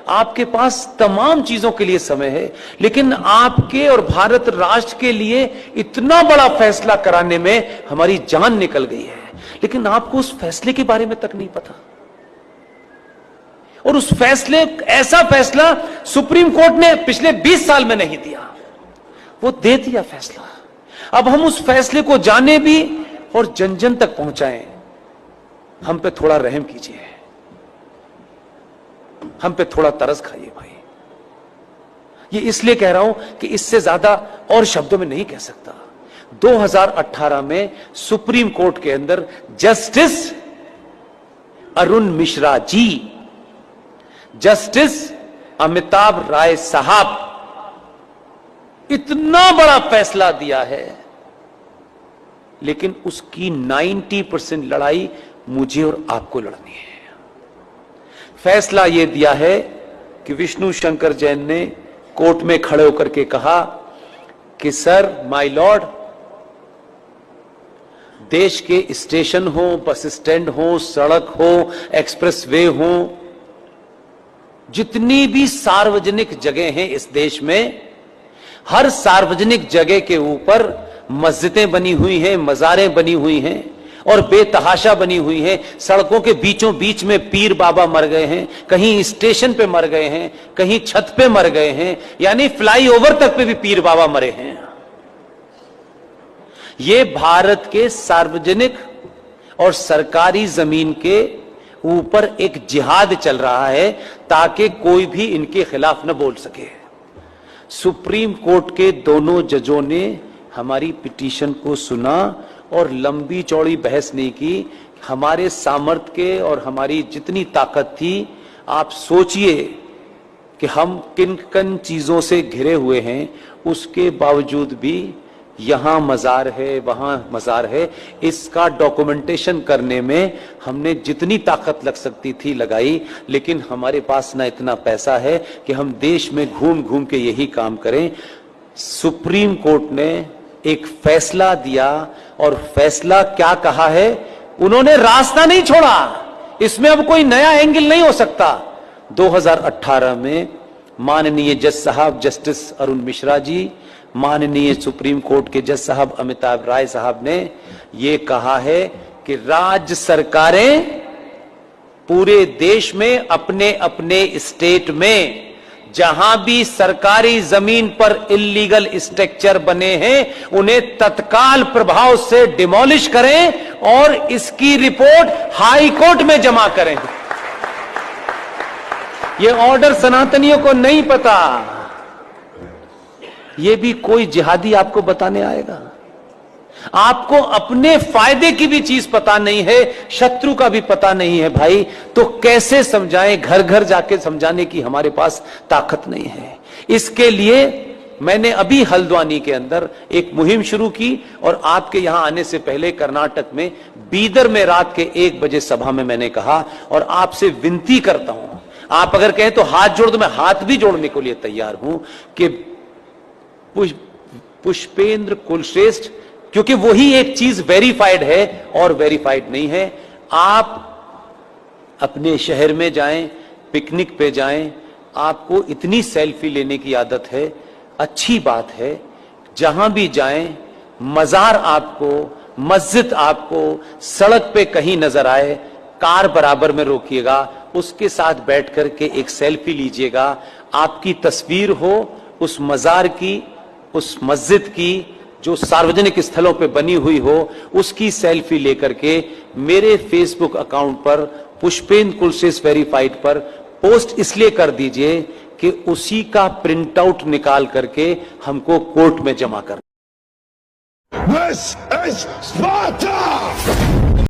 आपके पास तमाम चीजों के लिए समय है, लेकिन आपके और भारत राष्ट्र के लिए इतना बड़ा फैसला कराने में हमारी जान निकल गई है, लेकिन आपको उस फैसले के बारे में तक नहीं पता। और उस फैसले, ऐसा फैसला सुप्रीम कोर्ट ने पिछले 20 साल में नहीं दिया, वो दे दिया फैसला। अब हम उस फैसले को जाने भी और जन जन तक पहुंचाएं। हम पे थोड़ा रहम कीजिए, हम पे थोड़ा तरस खाइए भाई। ये इसलिए कह रहा हूं कि इससे ज्यादा और शब्दों में नहीं कह सकता। 2018 में सुप्रीम कोर्ट के अंदर जस्टिस अरुण मिश्रा जी, जस्टिस अमिताभ राय साहब इतना बड़ा फैसला दिया है, लेकिन उसकी 90% लड़ाई मुझे और आपको लड़नी है। फैसला यह दिया है कि विष्णु शंकर जैन ने कोर्ट में खड़े होकर के कहा कि सर, माय लॉर्ड, देश के स्टेशन हो, बस स्टैंड हो, सड़क हो, एक्सप्रेसवे हो, जितनी भी सार्वजनिक जगह हैं इस देश में, हर सार्वजनिक जगह के ऊपर मस्जिदें बनी हुई हैं, मज़ारें बनी हुई हैं और बेतहाशा बनी हुई है। सड़कों के बीचों बीच में पीर बाबा मर गए हैं, कहीं स्टेशन पे मर गए हैं, कहीं छत पे मर गए हैं, यानी फ्लाईओवर तक पे भी पीर बाबा मरे हैं। ये भारत के सार्वजनिक और सरकारी जमीन के ऊपर एक जिहाद चल रहा है ताकि कोई भी इनके खिलाफ न बोल सके। सुप्रीम कोर्ट के दोनों जजों ने हमारी पिटीशन को सुना और लंबी चौड़ी बहस नहीं की। हमारे सामर्थ्य के और हमारी जितनी ताकत थी, आप सोचिए कि हम किन किन चीजों से घिरे हुए हैं, उसके बावजूद भी यहां मजार है, वहां मजार है, इसका डॉक्यूमेंटेशन करने में हमने जितनी ताकत लग सकती थी लगाई, लेकिन हमारे पास ना इतना पैसा है कि हम देश में घूम घूम के यही काम करें। सुप्रीम कोर्ट ने एक फैसला दिया और फैसला क्या कहा है, उन्होंने रास्ता नहीं छोड़ा, इसमें अब कोई नया एंगल नहीं हो सकता। 2018 में माननीय जज साहब जस्टिस अरुण मिश्रा जी, माननीय सुप्रीम कोर्ट के जज साहब अमिताभ राय साहब ने यह कहा है कि राज्य सरकारें पूरे देश में अपने अपने स्टेट में जहां भी सरकारी जमीन पर इल्लीगल स्ट्रक्चर बने हैं, उन्हें तत्काल प्रभाव से डिमोलिश करें और इसकी रिपोर्ट हाई कोर्ट में जमा करें। यह ऑर्डर सनातनियों को नहीं पता, यह भी कोई जिहादी आपको बताने आएगा। आपको अपने फायदे की भी चीज पता नहीं है, शत्रु का भी पता नहीं है भाई, तो कैसे समझाएं? घर घर जाके समझाने की हमारे पास ताकत नहीं है। इसके लिए मैंने अभी हल्द्वानी के अंदर एक मुहिम शुरू की और आपके यहां आने से पहले कर्नाटक में बीदर में रात के 1 बजे सभा में मैंने कहा, और आपसे विनती करता हूं, आप अगर कहें तो हाथ जोड़ दो, मैं हाथ भी जोड़ने के लिए तैयार हूं कि पुष्पेंद्र कुलश्रेष्ठ, क्योंकि वही एक चीज वेरीफाइड है और वेरीफाइड नहीं है। आप अपने शहर में जाएं, पिकनिक पे जाएं, आपको इतनी सेल्फी लेने की आदत है, अच्छी बात है। जहां भी जाएं, मजार आपको, मस्जिद आपको सड़क पे कहीं नजर आए, कार बराबर में रोकिएगा, उसके साथ बैठ करके एक सेल्फी लीजिएगा। आपकी तस्वीर हो उस मजार की, उस मस्जिद की जो सार्वजनिक स्थलों पे बनी हुई हो, उसकी सेल्फी लेकर के मेरे फेसबुक अकाउंट पर पुष्पेंद्र कुलश्रेष्ठ वेरीफाइड पर पोस्ट इसलिए कर दीजिए कि उसी का प्रिंट आउट निकाल करके हमको कोर्ट में जमा कर। This is Sparta!